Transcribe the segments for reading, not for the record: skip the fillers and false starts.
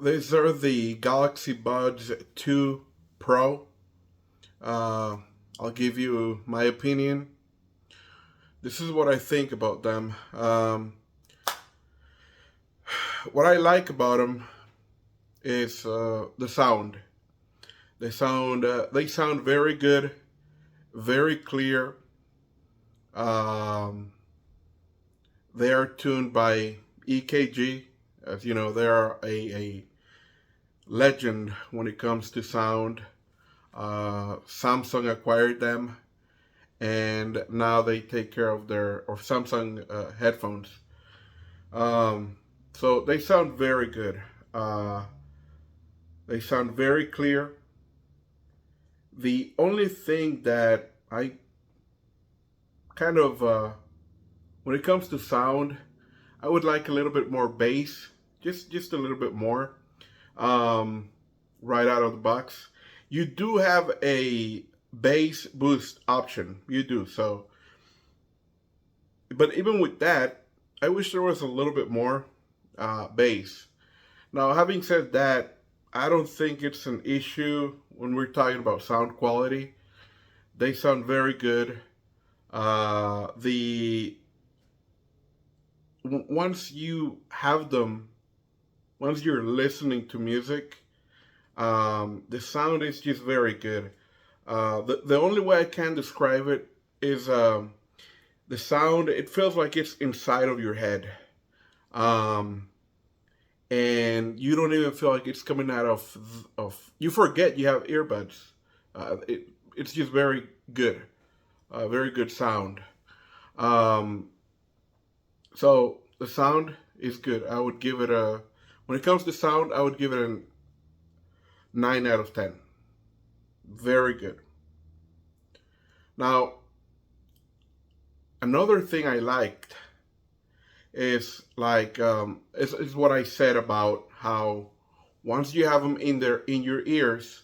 These are the Galaxy Buds 2 Pro. Uh, I'll give you my opinion. This is what I think about them. What I like about them is the sound. They sound very good, very clear. Um, they are tuned by EKG. As you know, they are a legend when it comes to sound. Samsung acquired them, and now they take care of their or Samsung headphones. Um, so they sound very good. Uh, they sound very clear. The only thing that I kind of when it comes to sound, I would like a little bit more bass, just a little bit more, um, right out of the box. You do have a bass boost option. You do so, but even with that, I wish there was a little bit more bass. Now, having said that, I don't think it's an issue when we're talking about sound quality. They sound very good. The once you have them, once you're listening to music, the sound is just very good. The only way I can describe it is the sound. It feels like it's inside of your head. Um, and you don't even feel like it's coming out of you forget you have earbuds. It's just good, very good sound. Um, so the sound is good. I would give it a when it comes to sound, I would give it a 9 out of 10. Very good. Now another thing I liked is what I said about how once you have them in your ears,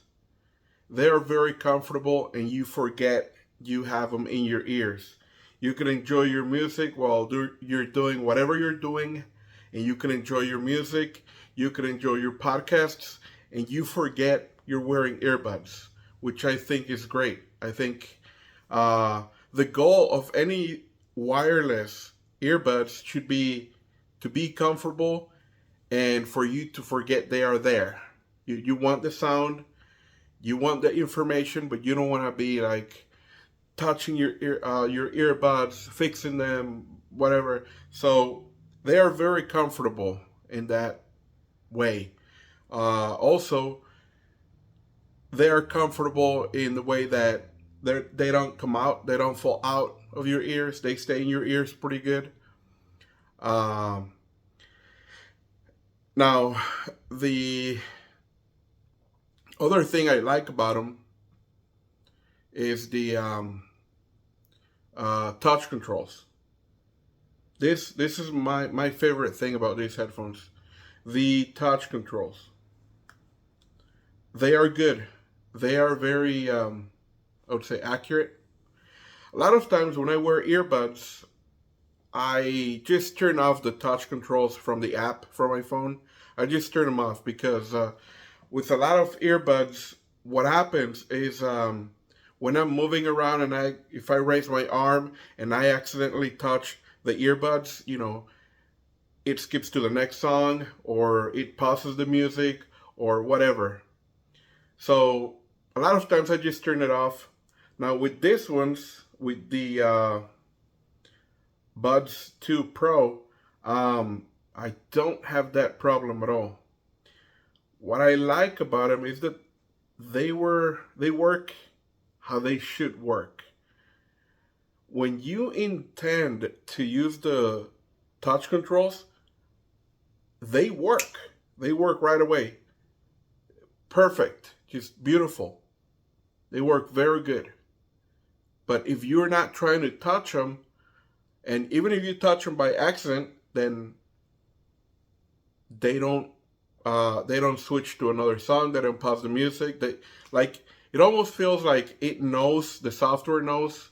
they're very comfortable and you forget you have them in your ears. You can enjoy your music while you're doing whatever you're doing, and you can enjoy your music. You can enjoy your podcasts, and you forget you're wearing earbuds, which I think is great. I think uh, the goal of any wireless earbuds should be to be comfortable and for you to forget they are there. You want the sound, you want the information, but you don't want to be like touching your earbuds, fixing them, whatever. So they are very comfortable in that way. Also, they are comfortable in the way that they don't come out, they don't fall out of your ears. They stay in your ears pretty good. Um, Now, the other thing I like about them is the touch controls. This is my favorite thing about these headphones. The touch controls. They are good. They are very I would say accurate. A lot of times when I wear earbuds, I just turn off the touch controls from the app from my phone. I just turn them off because with a lot of earbuds, what happens is when I'm moving around and if I raise my arm and I accidentally touch the earbuds, it skips to the next song or it pauses the music or whatever. So a lot of times I just turn it off. Now with this ones, with the Buds 2 Pro, I don't have that problem at all. What I like about them is that they work how they should work. When you intend to use the touch controls, they work. They work right away. Perfect. Just beautiful. They work very good. But if you're not trying to touch them, and even if you touch them by accident, then they don't switch to another song. They don't pause the music. They like it almost feels like the software knows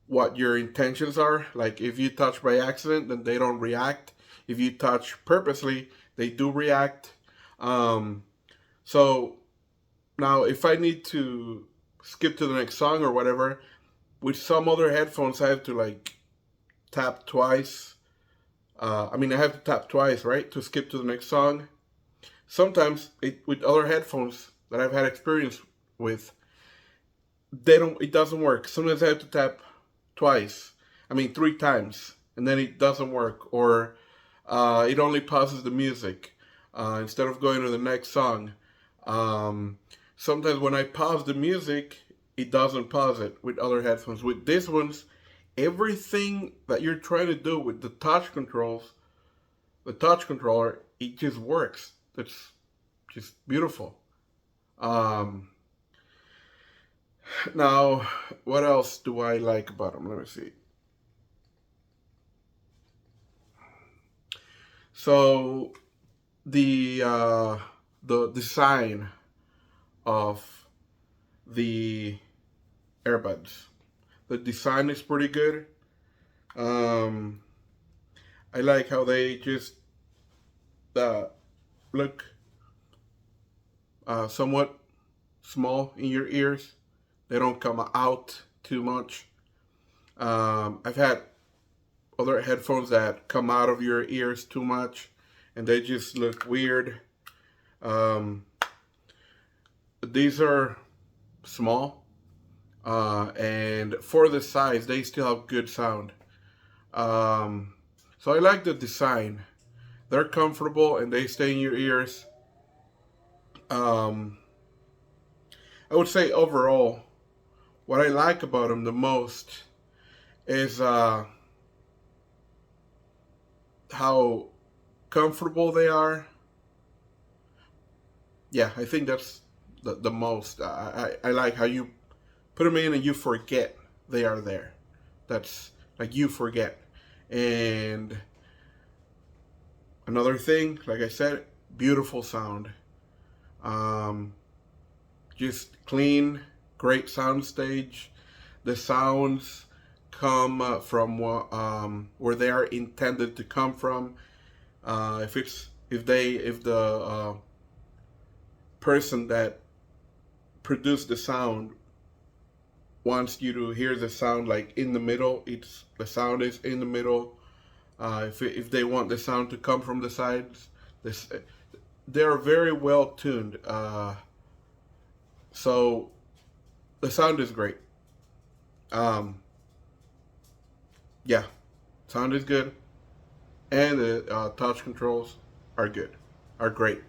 what your intentions are. Like if you touch by accident, then they don't react. If you touch purposely, they do react. Um, so now if I need to skip to the next song or whatever, with some other headphones, I have to like tap twice. I have to tap twice, right, to skip to the next song. Sometimes with other headphones that I've had experience with, they don't. It doesn't work. Sometimes I have to tap twice. I mean, three times, and then it doesn't work, or it only pauses the music instead of going to the next song. Um, Sometimes when I pause the music, it doesn't pause it with other headphones. With these ones, everything that you're trying to do with the touch controller, it just works. It's just beautiful. Um, Now, what else do I like about them? Let me see. So the design of the earbuds. The design is pretty good. Um, I like how they just uh, look somewhat small in your ears. They don't come out too much. I've had other headphones that come out of your ears too much, and they just look weird. Um, these are small, and for the size, they still have good sound. Um, so I like the design. They're comfortable and they stay in your ears. Um, I would say overall, what I like about them the most is how comfortable they are. Yeah, I think that's the most. I like how you put them in and you forget they are there. That's like you forget. And another thing, like I said, beautiful sound. Um, just clean, great sound stage. The sounds come from where they are intended to come from. If the person that produced the sound wants you to hear the sound like in the middle, it's the sound is in the middle. If they want the sound to come from the sides, this they are very well tuned. So the sound is great. Um, yeah, sound is good, and the touch controls are good, are great.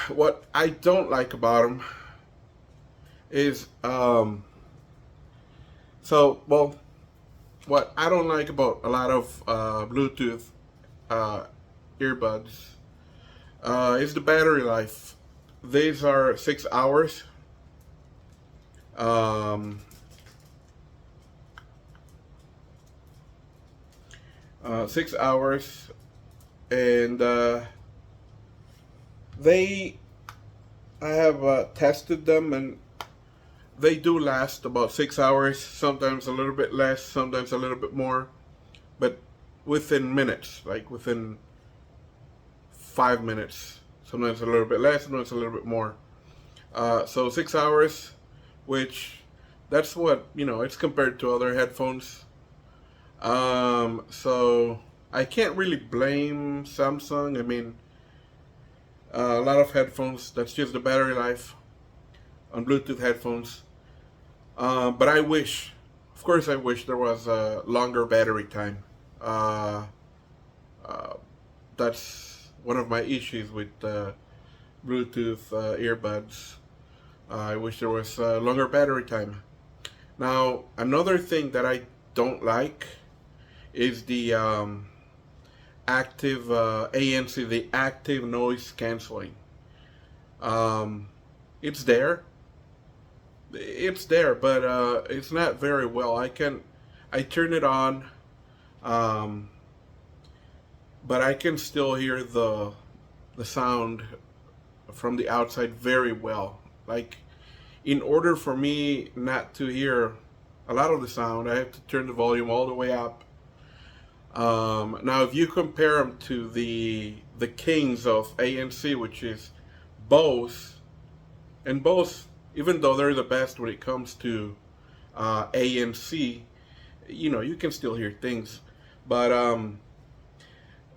What I don't like about them is well, what I don't like about a lot of Bluetooth uh, earbuds is the battery life. These are 6 hours. Um, 6 hours, and they I have tested them, and they do last about 6 hours. Sometimes a little bit less, sometimes a little bit more, but within minutes, like within 5 minutes. Sometimes a little bit less, sometimes a little bit more. So 6 hours, which that's what it's compared to other headphones. So I can't really blame Samsung. I mean, a lot of headphones, that's just the battery life on Bluetooth headphones. But of course, I wish there was a longer battery time. Uh, uh, that's one of my issues with Bluetooth earbuds. I wish there was a longer battery time. Now, another thing that I don't like is the active ANC, the active noise canceling. Um, it's there, but it's not very well. I turn it on, um, but I can still hear the sound from the outside very well. Like, in order for me not to hear a lot of the sound, I have to turn the volume all the way up. Now, if you compare them to the kings of ANC, which is Bose, and Bose, even though they're the best when it comes to ANC, you can still hear things, but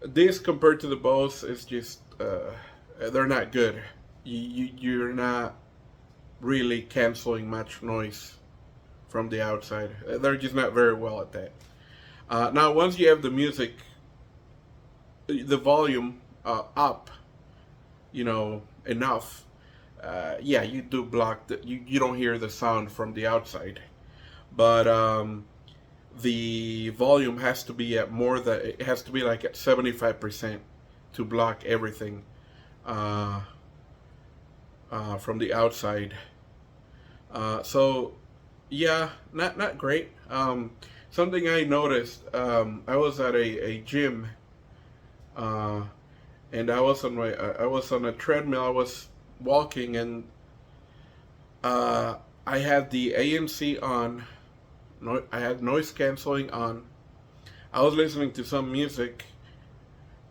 this compared to the Bose is just they're not good. You're not really canceling much noise from the outside. They're just not very well at that. Now, once you have the music, the volume up, enough, yeah, you do block you don't hear the sound from the outside. But the volume has to be at it has to be like at 75% to block everything uh, from the outside. So yeah, not great. Something I noticed, I was at a gym, uh, and I was on a treadmill. I was walking, and uh, I had the ANC on. No, I had noise canceling on. I was listening to some music,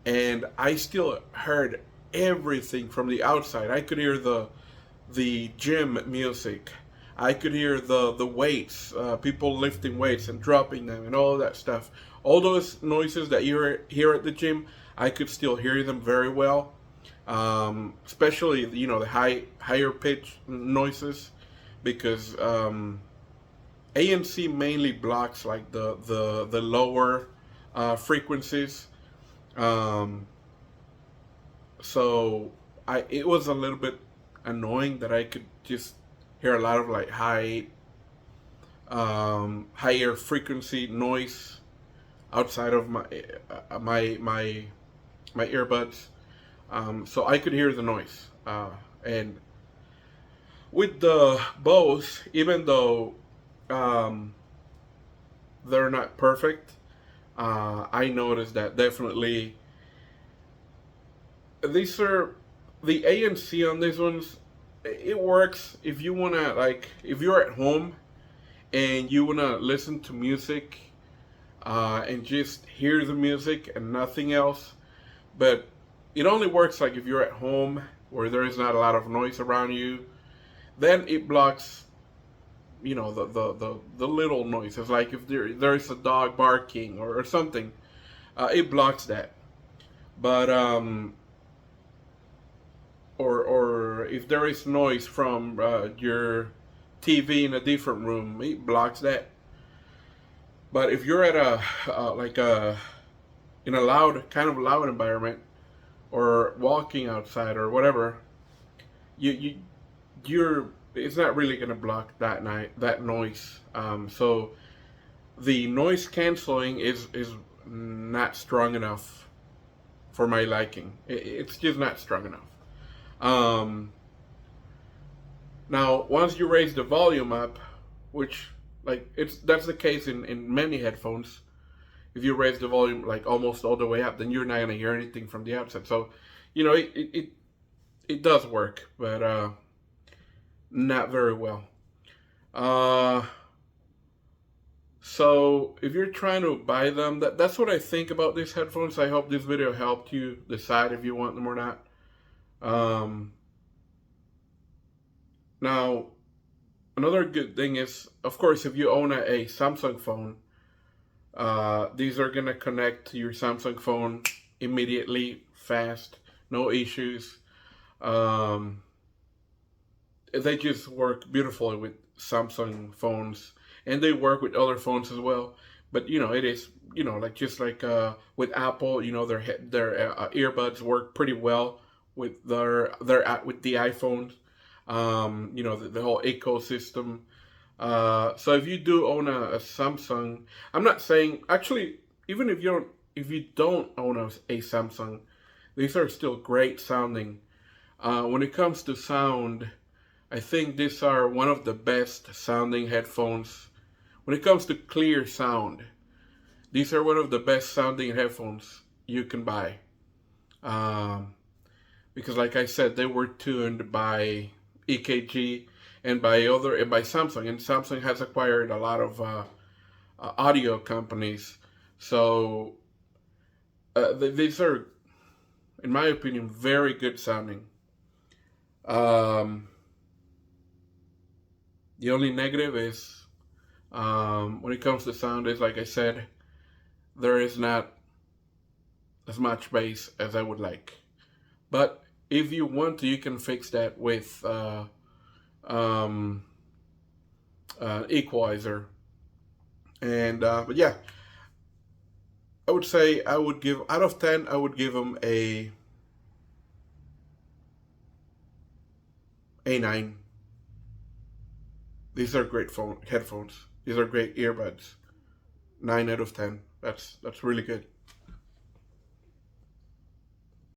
and I still heard everything from the outside. I could hear the gym music. I could hear the weights, people lifting weights and dropping them, and all that stuff. All those noises that you hear at the gym, I could still hear them very well. Especially the higher pitch noises, because ANC mainly blocks like the lower frequencies. Um, so it was a little bit annoying that I could just hear a lot of like higher frequency noise outside of my earbuds. So I could hear the noise. And with the Bose, even though um, they're not perfect, I noticed that definitely these are the ANC on these ones. It works if you wanna, like, if you're at home and you wanna listen to music and just hear the music and nothing else. But it only works like if you're at home where there is not a lot of noise around you. Then it blocks, the little noises. Like if there is a dog barking or something, it blocks that. But or if there is noise from your TV in a different room, it blocks that. But if you're at a like a in a loud environment, or walking outside or whatever, you you're it's not really gonna block that noise. So the noise canceling is not strong enough for my liking. It's just not strong enough. Um, Now, once you raise the volume up, which like that's the case in many headphones. If you raise the volume like almost all the way up, then you're not gonna hear anything from the outside. So, it does work, but not very well. Uh, so if you're trying to buy them, that's what I think about these headphones. I hope this video helped you decide if you want them or not. Um, Now, another good thing is, of course, if you own a Samsung phone, these are gonna connect to your Samsung phone immediately, fast, no issues. Um, they just work beautifully with Samsung phones, and they work with other phones as well. But it is like just like with Apple, their earbuds work pretty well with with the iPhones. The whole ecosystem. So if you do own a Samsung, I'm not saying actually even if you don't own a Samsung, these are still great sounding. When it comes to sound, I think these are one of the best sounding headphones. When it comes to clear sound, these are one of the best sounding headphones you can buy. Um, because, like I said, they were tuned by EKG and by Samsung, and Samsung has acquired a lot of audio companies. So These are, in my opinion, very good sounding. Um, the only negative is when it comes to sound is, like I said, there is not as much bass as I would like. But if you want to, you can fix that with um, equalizer. And but yeah, I would say I would give out of 10. I would give them a 9. These are great headphones. These are great earbuds. 9 out of 10. That's really good.